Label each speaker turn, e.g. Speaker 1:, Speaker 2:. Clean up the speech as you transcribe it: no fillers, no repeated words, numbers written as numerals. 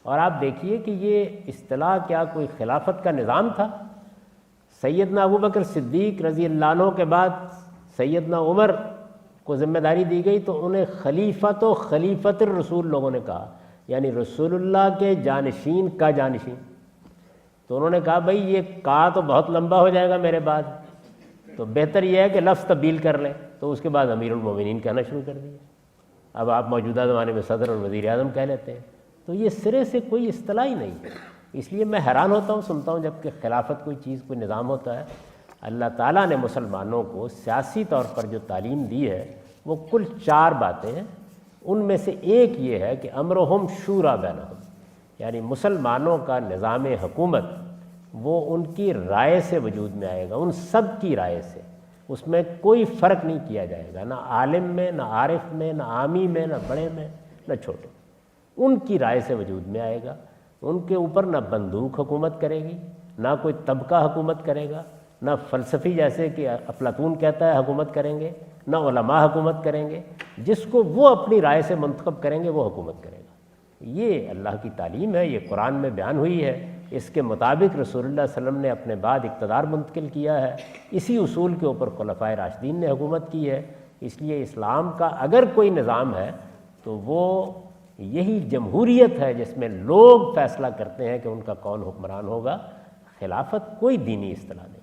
Speaker 1: اور آپ دیکھیے کہ یہ اصطلاح کیا کوئی خلافت کا نظام تھا؟ سیدنا ابوبکر صدیق رضی اللہ عنہ کے بعد سیدنا عمر کو ذمہ داری دی گئی تو انہیں خلیفۃ و خلیفۃ الرسول لوگوں نے کہا، یعنی رسول اللہ کے جانشین کا جانشین۔ تو انہوں نے کہا بھائی یہ کا تو بہت لمبا ہو جائے گا میرے بعد، تو بہتر یہ ہے کہ لفظ تبدیل کر لیں۔ تو اس کے بعد امیر المومنین کہنا شروع کر دیا۔ اب آپ موجودہ زمانے میں صدر اور وزیر اعظم کہہ لیتے ہیں۔ تو یہ سرے سے کوئی اصطلاح ہی نہیں ہے۔ اس لیے میں حیران ہوتا ہوں، سنتا ہوں جب کہ خلافت کوئی چیز، کوئی نظام ہوتا ہے۔ اللہ تعالیٰ نے مسلمانوں کو سیاسی طور پر جو تعلیم دی ہے وہ کل 4 باتیں ہیں۔ ان میں سے ایک یہ ہے کہ امرہم شورا بینہم، یعنی مسلمانوں کا نظام حکومت وہ ان کی رائے سے وجود میں آئے گا، ان سب کی رائے سے۔ اس میں کوئی فرق نہیں کیا جائے گا، نہ عالم میں، نہ عارف میں، نہ عامی میں، نہ بڑے میں، نہ چھوٹے۔ ان کی رائے سے وجود میں آئے گا۔ ان کے اوپر نہ بندوق حکومت کرے گی، نہ کوئی طبقہ حکومت کرے گا، نہ فلسفی جیسے کہ افلاطون کہتا ہے حکومت کریں گے، نہ علماء حکومت کریں گے۔ جس کو وہ اپنی رائے سے منتخب کریں گے وہ حکومت کرے گا۔ یہ اللہ کی تعلیم ہے، یہ قرآن میں بیان ہوئی ہے۔ اس کے مطابق رسول اللہ صلی اللہ علیہ وسلم نے اپنے بعد اقتدار منتقل کیا ہے۔ اسی اصول کے اوپر خلفائے راشدین نے حکومت کی ہے۔ اس لیے اسلام کا اگر کوئی نظام ہے تو وہ یہی جمہوریت ہے، جس میں لوگ فیصلہ کرتے ہیں کہ ان کا کون حکمران ہوگا۔ خلافت کوئی دینی اصطلاح نہیں۔